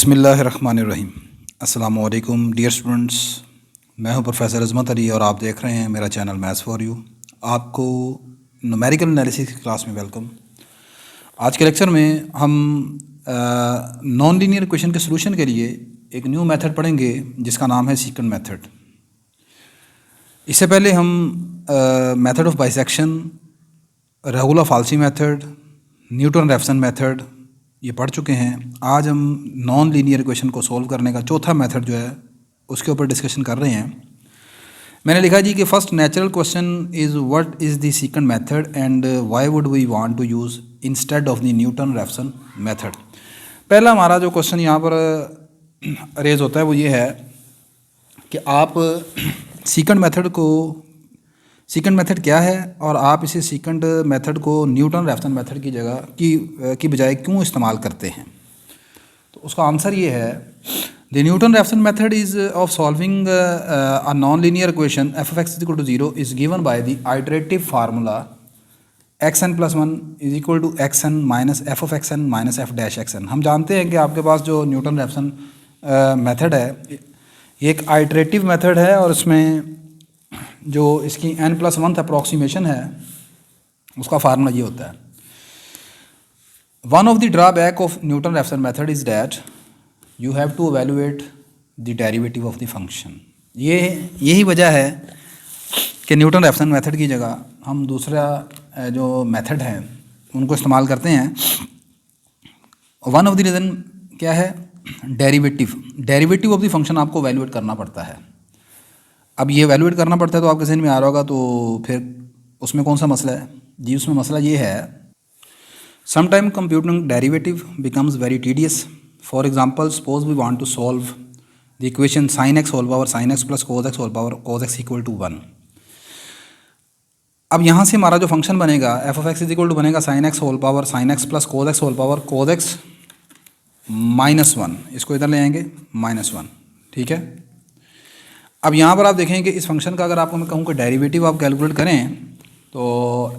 बिस्मिल्लाहिर्रहमानिर्रहीम। अस्सलामु अलैकुम डियर स्टूडेंट्स, मैं हूं प्रोफेसर अज़मत अली और आप देख रहे हैं मेरा चैनल मैथ्स फॉर यू। आपको न्यूमेरिकल एनालिसिस की क्लास में वेलकम। आज के लेक्चर में हम नॉन लीनियर इक्वेशन के सॉल्यूशन के लिए एक न्यू मेथड पढ़ेंगे जिसका नाम है सीकेंट मेथड। इससे पहले हम method of bisection, regular falsi method, Newton Raphson method ये पढ़ चुके हैं। आज हम नॉन लीनियर इक्वेशन को सॉल्व करने का चौथा मेथड जो है उसके ऊपर डिस्कशन कर रहे हैं। मैंने लिखा जी कि first natural question is what is the secant method and why would we want to use instead of the Newton Raphson method. पहला हमारा जो क्वेश्चन यहाँ पर रेज होता है वो ये है कि आप सीकेंट मेथड क्या है और आप इसे सीकेंट मेथड को न्यूटन रेफसन मेथड की जगह की बजाय क्यों इस्तेमाल करते हैं। तो उसका आंसर ये है, the Newton Raphson method is of solving a non linear equation f of x is equal to 0 is given by the iterative formula xn + 1 is equal to xn minus F of xn minus f dash xn। हम जानते हैं कि आपके पास जो Newton Raphson method है ये एक iterative method है और इसमें जो इसकी n+1 अप्रॉक्सीमेशन है उसका फार्मूला ये होता है। One of the drawback of Newton Raphson method is that you have to evaluate the derivative of the function. यही वजह है कि न्यूटन रेफसन मेथड की जगह हम दूसरा जो मेथड है उनको इस्तेमाल करते हैं। वन ऑफ द रीज़न क्या है, डेरिवेटिव ऑफ द फंक्शन आपको एवेलुएट करना पड़ता है। अब ये एवेलुएट करना पड़ता है तो आपके समझ में आ रहा होगा, तो फिर उसमें कौन सा मसला है जी। उसमें मसला ये है, sometime computing derivative becomes very tedious. For example, suppose we want to solve the equation sin x whole power sin x plus cos x whole power cos x equal to 1। अब यहाँ से हमारा जो फंक्शन बनेगा F of x is equal to बनेगा sin x whole power sin x plus cos x whole power cos x -1। इसको इधर ले आएंगे -1, ठीक है। अब यहाँ पर आप देखें कि इस फंक्शन का अगर आपको मैं कहूँ कि डेरिवेटिव आप कैलकुलेट करें तो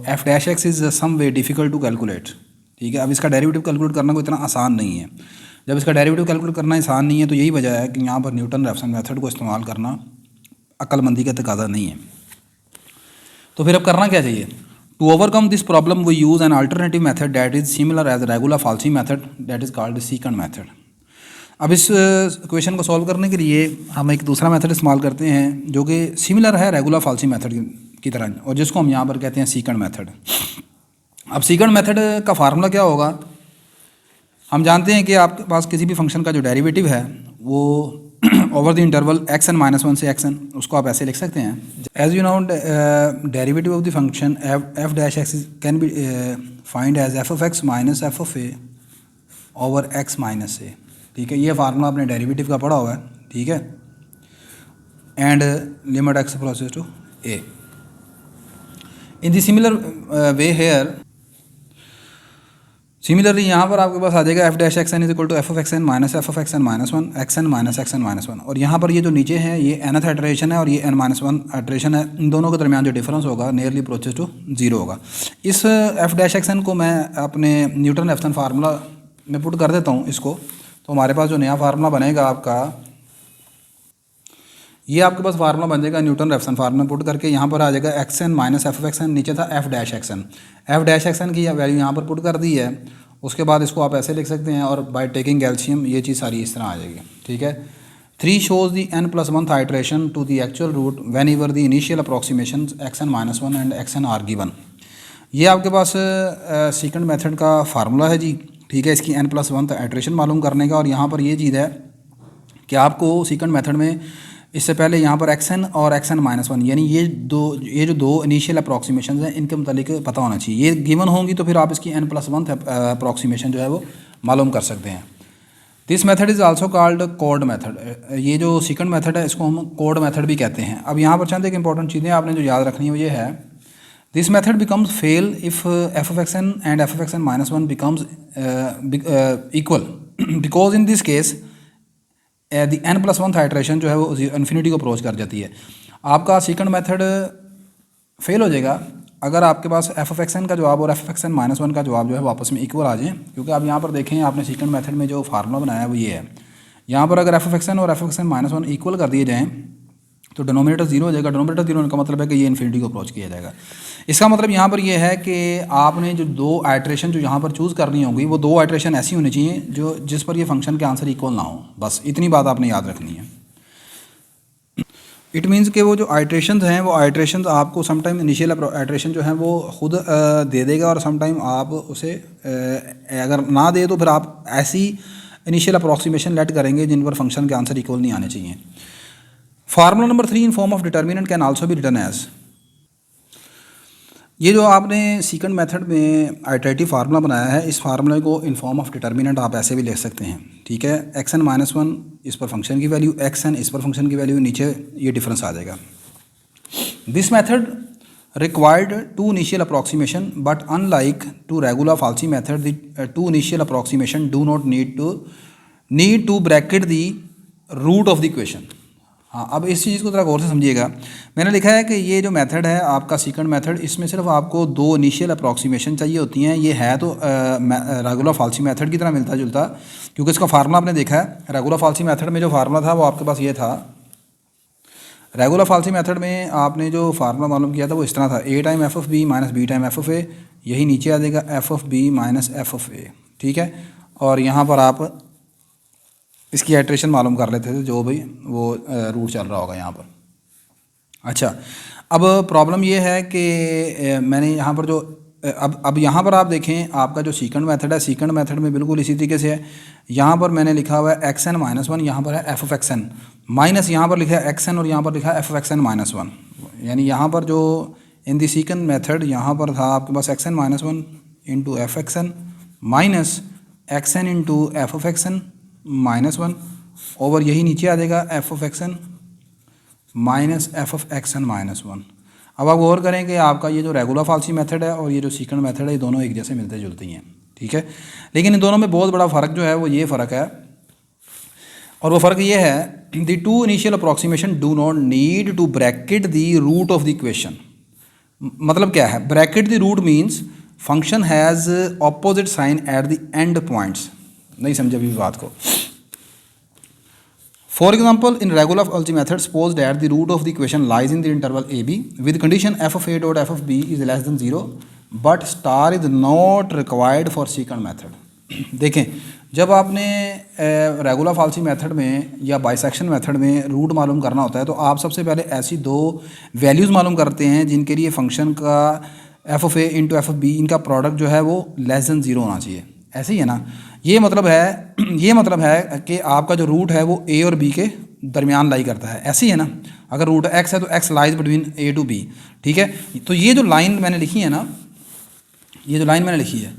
F dash X is some way difficult to calculate, ठीक है। अब इसका डेरिवेटिव कैलकुलेट करना कोई इतना आसान नहीं है। जब इसका डेरिवेटिव कैलकुलेट करना आसान नहीं है तो यही वजह है कि यहाँ पर न्यूटन रेफसन मेथड को इस्तेमाल करना अक्लमंदी का तकाज़ा नहीं है। तो फिर अब करना क्या चाहिए? To overcome this problem we use an alternative method that is similar as regular falsi method that is called secant method. अब इस इक्वेशन को सॉल्व करने के लिए हम एक दूसरा मेथड इस्तेमाल करते हैं जो कि सिमिलर है रेगुलर फाल्सी मेथड की तरह और जिसको हम यहाँ पर कहते हैं सीकेंट मेथड। अब सीकेंट मेथड का फार्मूला क्या होगा? हम जानते हैं कि आपके पास किसी भी फंक्शन का जो डेरिवेटिव है वो ओवर द इंटरवल xn - 1 से xn, उसको आप ऐसे लिख सकते हैं। As you know, derivative of the function f dash x can be find as f of x minus F of a over x minus a, ठीक है। ये फार्मूला आपने डेरिवेटिव का पढ़ा हुआ है, ठीक है। And limit X process to A in the similar way here. Similarly यहाँ पर आपके पास आ जाएगा F dash X N is equal to F of x N minus F of x N minus 1 X N minus x N minus 1। और यहाँ पर ये जो नीचे है ये nth इटरेशन है और ये n-1 इटरेशन है। इन दोनों के दरमियान जो डिफरेंस होगा नियरली अप्रोचेस टू 0 होगा। इस एफ डैश एक्स एन को मैं अपने न्यूटन रेफसन फार्मूला में पुट कर देता हूँ इसको, तो हमारे पास जो नया फार्मूला बनेगा आपका, ये आपके पास फार्मूला बन जाएगा न्यूटन रेफसन फार्मूला पुट करके यहाँ पर आ जाएगा X N minus F of x N, नीचे था F dash X N. F dash X N की वैल्यू यहाँ पर पुट कर दी है। उसके बाद इसको आप ऐसे लिख सकते हैं और बाय टेकिंग एलसीएम ये चीज़ सारी इस तरह आ जाएगी, ठीक है। 3 shows the n+1th iteration to the actual root whenever the initial approximations xn - 1 and xn are given। ये आपके पास सीकेंट मेथड का फार्मूला है जी, ठीक है। इसकी n+1th आइट्रेशन मालूम करने का, और यहाँ पर ये चीज़ है कि आपको सीकेंट मेथड में इससे पहले यहाँ पर xn और xn - 1 यानी ये जो दो इनिशियल अप्रॉक्सीमेशन हैं इनके मुतालिक पता होना चाहिए। ये गिवन होंगी तो फिर आप इसकी n+1th अप्रॉक्सीमेशन जो है वो मालूम कर सकते हैं। This method is also called code method. ये जो सीकेंट मेथड है इसको हम कोड मेथड भी कहते हैं। अब यहाँ पर चंद एक इंपॉर्टेंट चीज़ें आपने जो याद रखनी है वो ये है, this method becomes fail if F of x N and F of x N minus 1 becomes equal, because in this case the n+1th iteration जो है वो इन्फिनिटी को अप्रोच कर जाती है। आपका सीकेंट मेथड फेल हो जाएगा अगर आपके पास एफ ऑफ एक्स एन का जवाब और एफ ऑफ एक्स एन -1 का जवाब जो है वापस में इक्वल आ जाए। क्योंकि आप यहाँ पर देखें, आपने सीकेंट मेथड में जो फार्मूला बनाया है वो ये है यहाँ पर अगर एफ ऑफ एक्स एन और F of x N minus one equal कर दिए जाएँ तो डिनोमिनेटर जीरो हो जाएगा। डिनोमिनेटर जीरो होने का मतलब है कि ये इन्फिनिटी को अप्रोच किया जाएगा। इसका मतलब यहाँ पर ये है कि आपने जो दो आइट्रेशन जो यहाँ पर चूज़ करनी होगी वो दो आइट्रेशन ऐसी होनी चाहिए जो जिस पर ये फंक्शन के आंसर इक्वल ना हो। बस इतनी बात आपने याद रखनी है। इट मीन्स कि वो जो आइट्रेशन हैं वो आइट्रेशन आपको समटाइम इनिशियल आइट्रेशन जो है वो खुद दे देगा और समटाइम आप उसे अगर ना दे तो फिर आप ऐसी इनिशियल अप्रॉक्सीमेशन लेट करेंगे जिन पर फंक्शन के आंसर इक्वल नहीं आने चाहिए। Formula number 3 in form of determinant can also be written as, ये जो आपने सीकेंड मेथड में आइटरेटिव फार्मूला बनाया है इस फार्मूले को इन फॉर्म ऑफ डिटर्मिनेंट आप ऐसे भी लिख सकते हैं। ठीक है, एक्स एन माइनस वन इस पर फंक्शन की वैल्यू, एक्स एन इस पर फंक्शन की वैल्यू, नीचे ये डिफरेंस आ जाएगा। This method required two initial approximation but unlike to regular falsi method the two initial approximation do not need to bracket the root of the equation. हाँ, अब इस चीज़ को थोड़ा गौर से समझिएगा। मैंने लिखा है कि ये जो मेथड है आपका सीकेंड मेथड, इसमें सिर्फ आपको दो इनिशियल अप्रॉक्सीमेशन चाहिए होती हैं। ये है तो रेगुलर फाल्सी मेथड की तरह मिलता जुलता, क्योंकि इसका फार्मूला आपने देखा है। रेगुलर फाल्सी मेथड में जो फार्मूला था वो आपके पास ये था। रेगुलर फाल्सी मेथड में आपने जो फार्मूला मालूम किया था वो इस तरह था, a time f of b minus b time f of a, यही नीचे आ जाएगा f of b minus F of a. ठीक है, और यहाँ पर आप इसकी आइट्रेशन मालूम कर लेते थे जो भी वो रूट चल रहा होगा यहाँ पर। अच्छा, अब प्रॉब्लम ये है कि मैंने यहाँ पर जो अब यहाँ पर आप देखें आपका जो सीकेंड मेथड है, सीकेंड मेथड में बिल्कुल इसी तरीके से है। यहाँ पर मैंने लिखा हुआ है एक्स एन माइनस वन, यहाँ पर है F of x N minus, यहाँ पर लिखा है एक्स एन और यहाँ पर लिखा है F of x N minus one. यानी यहाँ पर जो इन दी सीकेंड मेथड यहाँ पर था आपके पास x N minus one into f x N minus x n into F of x N minus one, over यही नीचे आ जाएगा f of x N minus F of x N minus one. अब आप गौर करें कि आपका ये जो रेगुलर फाल्सी मेथड है और ये जो सीकेंड मेथड है ये दोनों एक जैसे मिलते जुलते ही हैं। ठीक है, लेकिन इन दोनों में बहुत बड़ा फ़र्क जो है वो ये फ़र्क है, और वो फ़र्क ये है the two initial approximation do not need to bracket the root of the equation. मतलब क्या है bracket the root? Means function has opposite sign at the end points. नहीं समझे अभी बात को। For example in regular falsi method suppose that the root of the equation lies in the interval a b with condition f of a dot f of b is less than zero but star is not required for सीकेंड method. देखें, जब आपने regular falsi method में या bisection method में root मालूम करना होता है तो आप सबसे पहले ऐसी दो वैल्यूज़ मालूम करते हैं जिनके लिए फंक्शन का F of A into F of B इनका प्रोडक्ट जो है वो लेस देन जीरो होना चाहिए। ऐसे ही है ना, ये मतलब है कि आपका जो रूट है वो ए और बी के दरमियान लाई करता है। ऐसे ही है ना, अगर रूट एक्स है तो X lies between A to B. ठीक है, तो ये जो लाइन मैंने लिखी है ना, ये जो लाइन मैंने लिखी है,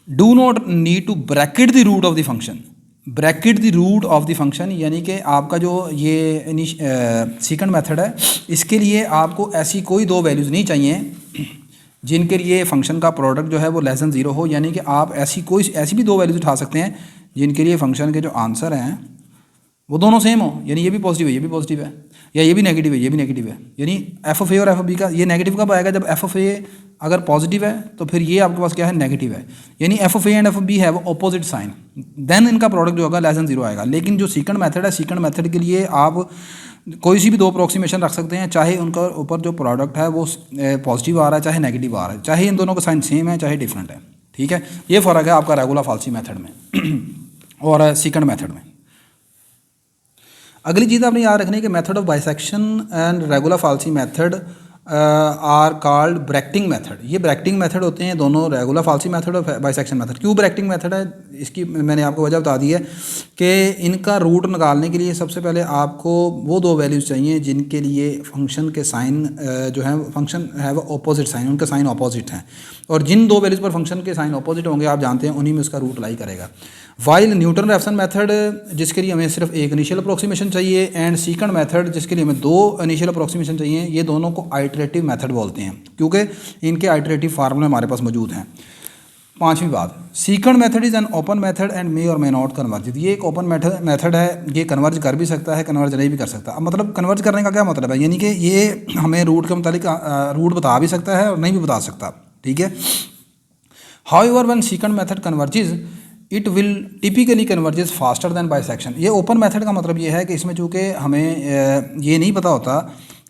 do not need to bracket the root of the function, bracket the root of the function, यानी कि आपका जो ये सीकेंड मेथड है इसके लिए आपको ऐसी कोई दो वैल्यूज़ नहीं चाहिए जिनके लिए फंक्शन का प्रोडक्ट जो है वो लेस देन जीरो हो। यानी कि आप ऐसी भी दो वैल्यूज उठा सकते हैं जिनके लिए फंक्शन के जो आंसर हैं वो दोनों सेम हो, यानी ये भी पॉजिटिव है ये भी पॉजिटिव है, या ये भी नेगेटिव है ये भी नेगेटिव है। यानी एफ ऑफ ए और एफ ऑफ बी का ये नेगेटिव कब आएगा? जब एफ ऑफ ए अगर पॉजिटिव है तो फिर ये आपके पास क्या है? नेगेटिव है। यानी F of A and F of B है वो अपोजिट साइन, देन इनका प्रोडक्ट जो होगा लेस देन जीरो आएगा। लेकिन जो सीकेंड मेथड है, सीकेंड मेथड के लिए आप कोई सी भी दो अप्रोक्सीमेशन रख सकते हैं, चाहे उनका ऊपर जो प्रोडक्ट है वो पॉजिटिव आ रहा है चाहे नेगेटिव आ रहा है, चाहे इन दोनों का साइन सेम है चाहे डिफरेंट है। ठीक है, ये फ़र्क है आपका रेगुलर फाल्सी मेथड में और सीकेंड मेथड में। अगली चीज़ आपने याद रखनी है कि method of bisection and regular falsi method are called bracketing method. ये ब्रैकेटिंग मेथड होते हैं दोनों, रेगुलर फाल्सी मेथड और बाइसेक्शन मेथड। क्यों ब्रैकेटिंग मेथड है इसकी मैंने आपको वजह बता दी है कि इनका रूट निकालने के लिए सबसे पहले आपको वो दो वैल्यूज़ चाहिए जिनके लिए फंक्शन के साइन जो है फंक्शन है वो अपोजिट साइन, उनके साइन अपोजिट हैं, और जिन दो वैल्यूज़ पर फंक्शन के साइन अपोजिट होंगे आप जानते हैं उन्हीं में उसका रूट लाई करेगा। वाइल न्यूटन रेफसन मेथड जिसके लिए हमें सिर्फ एक इनिशियल अप्रोक्सीमेशन चाहिए एंड सीकेंड मेथड जिसके लिए हमें दो इनिशियल अप्रोक्सीमेशन चाहिए, ये दोनों को आइटरेटिव मेथड बोलते हैं क्योंकि इनके आइटरेटिव फार्मूले हमारे पास मौजूद हैं। पांचवी बात, सीकेंड method is an open method and मे और मे नॉट कन्वर्ज। ये एक ओपन मेथड है, ये कन्वर्ज कर भी सकता है कन्वर्ज नहीं भी कर सकता। अब मतलब कन्वर्ज करने का क्या मतलब है? यानी कि ये हमें रूट के मुतालिक रूट बता भी सकता है और नहीं भी बता सकता। ठीक है, however when सीकेंड method converges it will typically converges faster than bisection. ये ओपन मेथड का मतलब ये है कि इसमें चूँकि हमें ये नहीं पता होता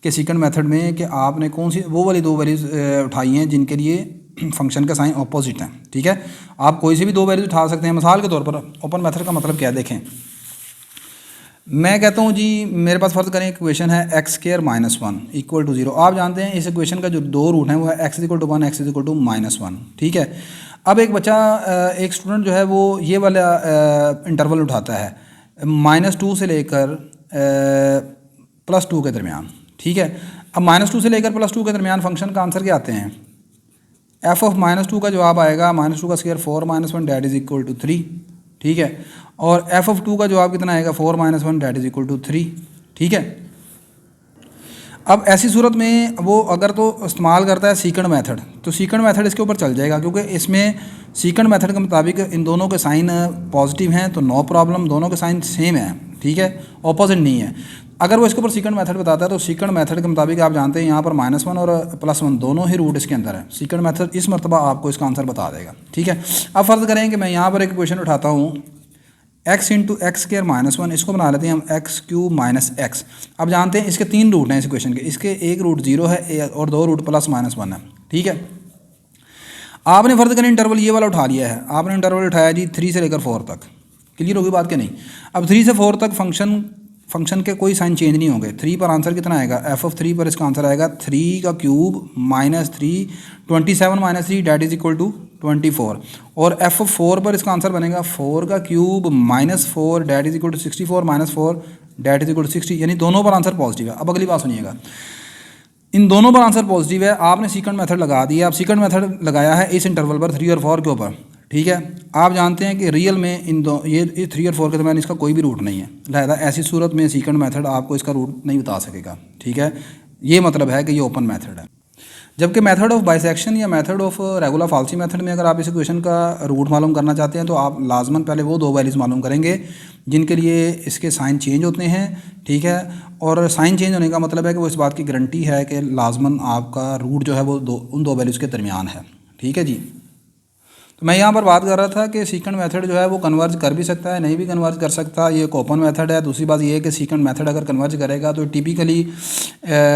कि सेकंड मेथड में कि आपने कौन सी वो वाली दो वैल्यूज़ उठाई हैं जिनके लिए फंक्शन का साइन ऑपोजिट है। ठीक है, आप कोई से भी दो वैल्यूज उठा सकते हैं। मिसाल के तौर पर ओपन मेथड का मतलब क्या है देखें, मैं कहता हूँ जी मेरे पास फ़र्ज़ करें इक्वेशन है X square minus one equal to zero. आप जानते हैं इस इक्वेशन का जो दो रूट हैं वो है X equal to one, X equal to minus one. ठीक है, अब एक बच्चा एक स्टूडेंट जो है वो ये वाला इंटरवल उठाता है -2 से लेकर +2 के दरमियान। ठीक है, अब -2 से लेकर +2 के दरमियान फंक्शन का आंसर क्या आते हैं, एफ ऑफ -2 का जवाब आएगा -2 का square 4 - 1 that is equal to 3। ठीक है, और एफ ऑफ 2 का जवाब कितना आएगा 4 - 1 डैट इज़ इक्वल टू 3। ठीक है, अब ऐसी सूरत में वो अगर तो इस्तेमाल करता है सीकेंड मेथड, तो सीकेंड मेथड इसके ऊपर चल जाएगा क्योंकि इसमें सीकेंड मेथड के मुताबिक इन दोनों के साइन पॉजिटिव हैं तो नो प्रॉब्लम, दोनों के साइन सेम है। ठीक है, ऑपोजिट नहीं है। अगर वो इसके ऊपर सीकेंड मेथड बताता है तो सीकेंड मेथड के मुताबिक आप जानते हैं यहाँ पर -1 और +1 दोनों ही रूट इसके अंदर है। सीकेंड मेथड इस मरतबा आपको इसका आंसर बता देगा। ठीक है, अब फ़र्ज़ करें कि मैं यहाँ पर एक इक्वेशन उठाता हूँ x इंटू एक्स स्क्वायर -1, इसको बना लेते हैं हम एक्स क्यूब माइनस एक्स। अब जानते हैं इसके 3 रूट हैं इस इक्वेशन के, इसके एक रूट 0 है और 2 रूट +-1 है। ठीक है, आपने फ़र्ज़ करें इंटरवल ये वाला उठा लिया है, आपने इंटरवल उठाया जी 3 से लेकर 4 तक। क्लियर होगी बात कि नहीं। अब 3 से 4 तक फंक्शन के कोई साइन चेंज नहीं होंगे। 3 पर आंसर कितना आएगा, एफ ऑफ 3 पर इसका आंसर आएगा 3 का cube -3 27 - 3 that is equal to 24। और एफ ऑफ 4 पर इसका आंसर बनेगा 4 का cube -4 that is equal to 64 - 4 that is equal to 60। यानी दोनों पर आंसर पॉजिटिव है। अब अगली बात सुनिएगा, इन दोनों पर आंसर पॉजिटिव है, आपने सीकेंड मेथड लगा दिया। अब सीकेंड मेथड लगाया है इस इंटरवल पर 3 और 4 के ऊपर। ठीक है, आप जानते हैं कि रियल में इन दो ये 3 और 4 के दरमियान इसका कोई भी रूट नहीं है, लिहाजा ऐसी सूरत में सेकंड मेथड आपको इसका रूट नहीं बता सकेगा। ठीक है, ये मतलब है कि ये ओपन मेथड है। जबकि मेथड ऑफ बाइसेक्शन या method of regular falsi method में अगर आप इस इक्वेशन का रूट मालूम करना चाहते हैं तो आप लाजमन पहले वो दो वैल्यूज़ मालूम करेंगे जिनके लिए इसके साइन चेंज होते हैं। ठीक है, और साइन चेंज होने का मतलब है कि वो इस बात की गारंटी है कि लाजमन आपका रूट जो है वो उन दो वैल्यूज़ के दरमियान है। ठीक है जी, तो मैं यहाँ पर बात कर रहा था कि सीकेंड मेथड जो है वो कन्वर्ज कर भी सकता है, नहीं भी कन्वर्ज कर सकता, ये एक ओपन मेथड है। दूसरी बात ये है कि सीकेंड मेथड अगर कन्वर्ज करेगा तो टिपिकली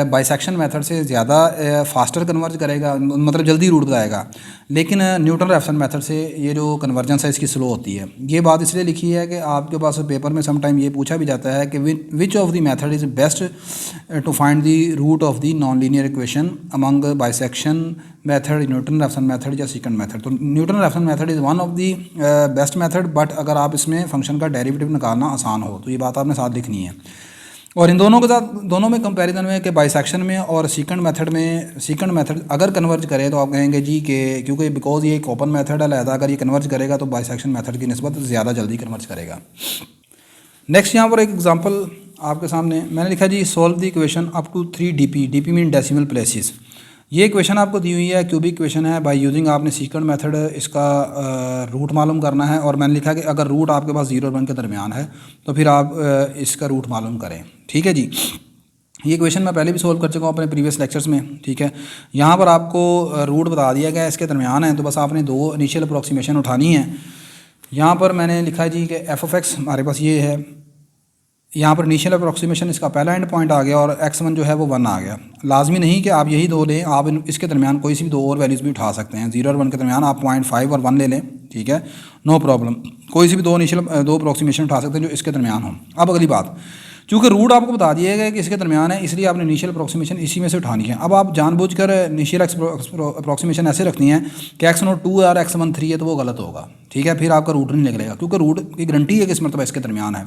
बाइसेक्शन मेथड से ज़्यादा फास्टर कन्वर्ज करेगा, मतलब जल्दी रूट बताएगा। लेकिन न्यूटन रैफसन मेथड से ये जो कन्वर्जेंस है इसकी स्लो होती है। ये बात इसलिए लिखी है कि आपके पास पेपर में समटाइम ये पूछा भी जाता है कि which of the method is best to find the root of the non linear equation among bisection method, Newton Raphson method या सेकंड मेथड। तो Newton Raphson method is one of the best method, but अगर आप इसमें function का derivative निकालना आसान हो तो ये बात आपने साथ लिखनी है। और इन दोनों के साथ दोनों में कंपैरिजन में कि बाइसेक्शन में और सेकंड मेथड में, सेकंड मेथड अगर कन्वर्ज करे तो आप कहेंगे जी कि क्योंकि बिकॉज ये एक ओपन मेथड है, लिहाजा अगर ये कन्वर्ज करेगा तो बाइसेक्शन मेथड की निस्बत ज़्यादा जल्दी कन्वर्ज करेगा। नेक्स्ट यहाँ पर एक एग्जांपल आपके सामने मैंने लिखा जी, solve the equation up to 3 dp, dp mean decimal places. ये इक्वेशन आपको दी हुई है, क्यूबिक इक्वेशन है। बाय यूजिंग आपने सेकंड मेथड इसका रूट मालूम करना है। और मैंने लिखा कि अगर रूट आपके पास 0 और 1 के दरमियान है तो फिर आप इसका रूट मालूम करें। ठीक है जी, ये इक्वेशन मैं पहले भी सोल्व कर चुका हूँ अपने प्रीवियस लेक्चर्स में। ठीक है, यहाँ पर आपको रूट बता दिया गया इसके दरमियान है, तो बस आपने दो इनिशियल अप्रॉक्सीमेशन उठानी है। यहाँ पर मैंने लिखा जी कि एफ ऑफ एक्स हमारे पास ये है, यहाँ पर इनिशियल अप्रॉक्सीमेशन इसका पहला एंड पॉइंट आ गया और x1 जो है वो 1 आ गया। लाजमी नहीं कि आप यही दो लें, आप इसके दरमियान कोई सी भी दो और वैल्यूज़ भी उठा सकते हैं। 0 और 1 के दरमियान आप 0.5 और 1 ले लें। ठीक है, नो प्रॉब्लम, कोई सी भी दो इनिशियल दो अप्रॉक्सीमेशन उठा सकते हैं जो इसके दरमियान हों। अब अगली बात, चूँकि रूट आपको बता दिया गया कि इसके दरमियान है, इसलिए आपने इनिशियल अप्रॉक्सीमेशन इसी में से उठानी है। अब आप जानबूझकर इनिशियल अप्रॉक्सीमेशन ऐसे रखनी है कि x0 2 है और x1 3 है, तो वो गलत होगा। ठीक है, फिर आपका रूट नहीं निकलेगा क्योंकि रूट की गारंटी है कि इस मरतबा इसके दरमियान है।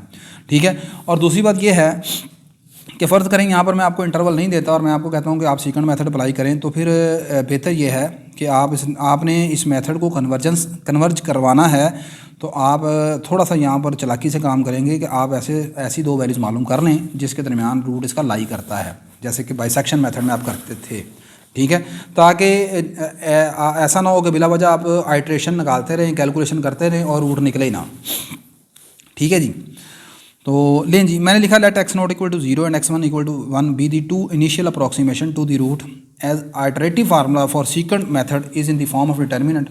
ठीक है, और दूसरी बात ये है कि फ़र्ज़ करें यहाँ पर मैं आपको इंटरवल नहीं देता और मैं आपको कहता हूँ कि आप सेकंड मेथड अप्लाई करें, तो फिर बेहतर ये है कि आपने इस मेथड को कन्वर्ज करवाना है तो आप थोड़ा सा यहाँ पर चालाकी से काम करेंगे कि आप ऐसी दो वैल्यूज़ मालूम कर लें जिसके दरमियान रूट इसका लाई करता है, जैसे कि बाइसेक्शन मेथड में आप करते थे। ठीक है, ताकि ऐसा ना हो कि बिला वजह आप आइट्रेशन निकालते रहें, कैलकुलेशन करते रहें और रूट निकले ही ना। ठीक है जी, तो लें जी, मैंने लिखा let x0 equal to 0 and x1 equal to 1 be the two initial approximation to the root as iterative formula for secant method is in the form of determinant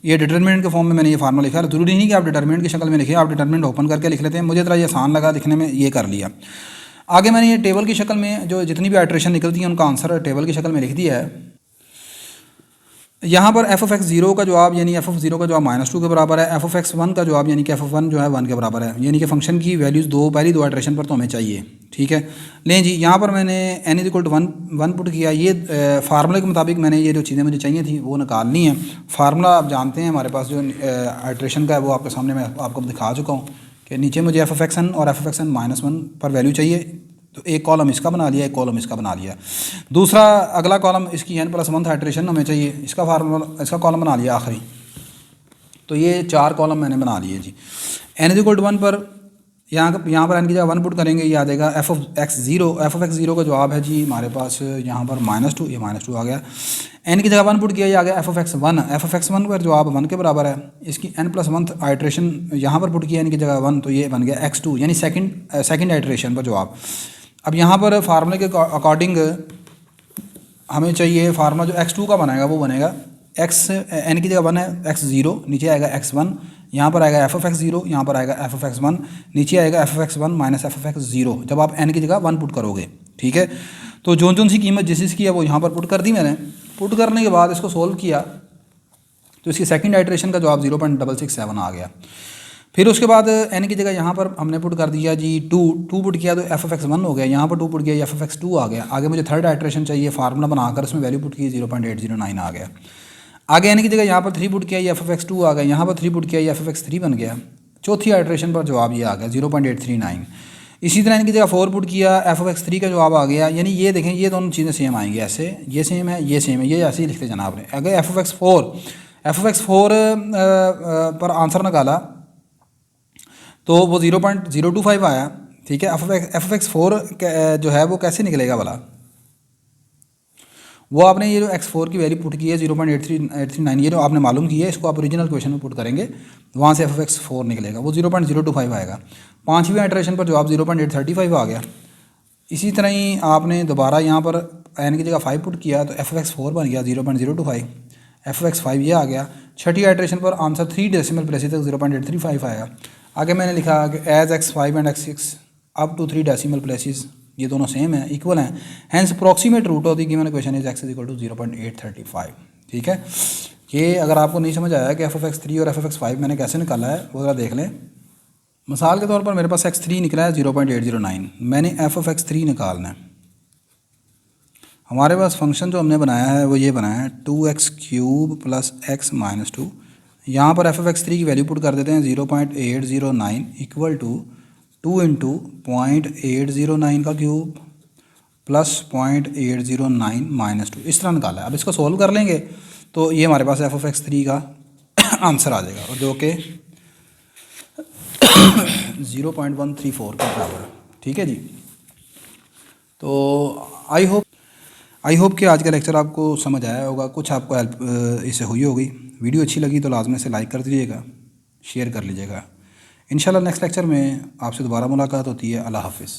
ये डिटरमिनेंट के फॉर्म में मैंने ये फार्मूला लिखा है। ज़रूरी नहीं कि आप डिटरमिनेंट की शक्ल में लिखिए, आप डिटरमिनेंट ओपन करके लिख लेते हैं। मुझे ज़रा ये आसान लगा लिखने में, ये कर लिया। आगे मैंने ये टेबल की शक्ल में जो जितनी भी आइट्रेशन निकलती हैं उनका आंसर टेबल की शक्ल में लिख दिया है। यहाँ पर एफ ऑफ एक्स ज़ीरो का जवाब यानी एफ ऑफ ज़ीरो का जवाब -2 के बराबर है। एफ ऑफ एक्स वन का जवाब यानी कि एफ ऑफ वन जो है 1 के बराबर है। यानी कि फंक्शन की वैल्यूज़ पहली दो आइट्रेशन पर तो हमें चाहिए, ठीक है। लें जी, यहाँ पर मैंने n equal to one put किया। ये फार्मूले के मुताबिक मैंने ये जो चीज़ें मुझे चाहिए थी वो निकालनी है। फार्मूला आप जानते हैं, हमारे पास जो आइट्रेशन का है वो आपके सामने मैं आपको दिखा चुका हूँ कि नीचे मुझे एफ ऑफ एक्स एन और एफ ऑफ एक्स एन -1 पर वैल्यू चाहिए, तो एक कॉलम इसका बना लिया, एक कॉलम इसका बना लिया। दूसरा अगला कॉलम इसकी n+1 आइट्रेशन हमें चाहिए, इसका फार्मूला इसका कॉलम बना लिया आखिरी। तो ये 4 कॉलम मैंने बना लिए जी। n इक्वल टू 1 पर यहाँ पर n की जगह 1 पुट करेंगे, ये आ जाएगा एफ ऑफ एक्स ज़ीरो का जवाब है जी हमारे पास यहाँ पर -2, ये -2 आ गया। n की जगह 1 पुट किया, ये आ गया एफ ऑफ एक्स वन पर जवाब 1 के बराबर है। इसकी n+1 आइट्रेशन यहाँ पर पुट किया n की जगह 1, तो ये बन गया x2 यानी सेकंड आइट्रेशन पर जवाब। अब यहाँ पर फार्मूले के अकॉर्डिंग हमें चाहिए फार्मूला जो x2 का बनाएगा वो बनेगा x n की जगह 1 है x0, नीचे आएगा x1, यहाँ पर आएगा एफ ऑफ एक्स ज़ीरो, यहाँ पर आएगा एफ ऑफ एक्स वन, नीचे आएगा F of x one minus F of x zero, जब आप n की जगह 1 पुट करोगे, ठीक है। तो जोन सी कीमत जिस की है वो यहाँ पर पुट कर दी मैंने। पुट करने के बाद इसको सोल्व किया तो इसकी सेकंड आइट्रेशन का जवाब 0.667 आ गया। फिर उसके बाद n की जगह यहाँ पर हमने पुट कर दिया जी 2 पुट किया तो एफ ऑफ एक्स 1 हो गया, यहाँ पर 2 पुट किया एफ ऑफ एक्स 2 आ गया। आगे मुझे थर्ड आइट्रेशन चाहिए, फार्मूला बनाकर उसमें वैल्यू पुट की 0.809 आ गया। आगे n की जगह यहाँ पर 3 पुट किया एफ ऑफ एक्स 2 आ गया, यहाँ पर 3 पुट किया एफ ऑफ एक्स 3 बन गया। चौथी आइट्रेशन पर जवाब ये आ गया 0.839। इसी तरह n की जगह 4 पुट किया, एफ ऑफ एक्स 3 का जवाब आ गया। यानी ये देखें ये दोनों चीज़ें सेम आएंगी, ऐसे ये सेम है ये सेम है, ये ऐसे ही लिखते जाना आपने। अगर एफ ऑफ एक्स 4 पर आंसर निकाला तो वो 0.025 आया, ठीक है। एफ ऑफ एक्स 4 जो है वो कैसे निकलेगा भला, वो आपने ये जो x4 की वैल्यू पुट की है 0.839, ये जो आपने मालूम की है इसको आप ओरिजिनल क्वेश्चन में पुट करेंगे, वहाँ से एफ ऑफ एक्स 4 निकलेगा, वो 0.025 आएगा। पाँचवीं आइट्रेशन पर जवाब 0.835 आ गया। इसी तरह ही आपने दोबारा यहाँ पर n की जगह 5 पुट किया तो एफ ऑफ एक्स 4 बन गया 0.025, एफ ऑफ एक्स 5 ये आ गया। छठी आइट्रेशन पर आंसर 3 डेसिमल प्लेसेस तक 0.835 आएगा। आगे मैंने लिखा कि as x5 and x6 up to 3 decimal places, ये दोनों सेम है, इक्वल हैं, hence approximate root of the given equation is x equal to 0.835, ठीक है। ये अगर आपको नहीं समझ आया कि एफ ऑफ एक्स 3 और एफ ऑफ एक्स 5 मैंने कैसे निकाला है वो ज़रा देख लें। मिसाल के तौर पर मेरे पास x3 निकला है 0.809, मैंने एफ ऑफ एक्स 3 निकालना है। हमारे पास फंक्शन जो हमने बनाया है वो ये बनाया है 2x³ प्लस x माइनस 2। यहाँ पर एफ ऑफ एक्स 3 की वैल्यू पुट कर देते हैं 0.809 इक्वल टू 2 इंटू 0.809 का क्यूब प्लस 0.809 माइनस 2, इस तरह निकाला है। अब इसको सोल्व कर लेंगे तो ये हमारे पास एफ ऑफ एक्स 3 का आंसर आ जाएगा, और जो कि 0.134 के बराबर है, ठीक है जी। तो आई होप कि आज का लेक्चर आपको समझ आया होगा, कुछ आपको हेल्प इससे हुई होगी। वीडियो अच्छी लगी तो लाजमी से लाइक कर दीजिएगा, शेयर कर लीजिएगा। इंशाल्लाह नेक्स्ट लेक्चर में आपसे दोबारा मुलाकात होती है। अल्लाह हाफिज़।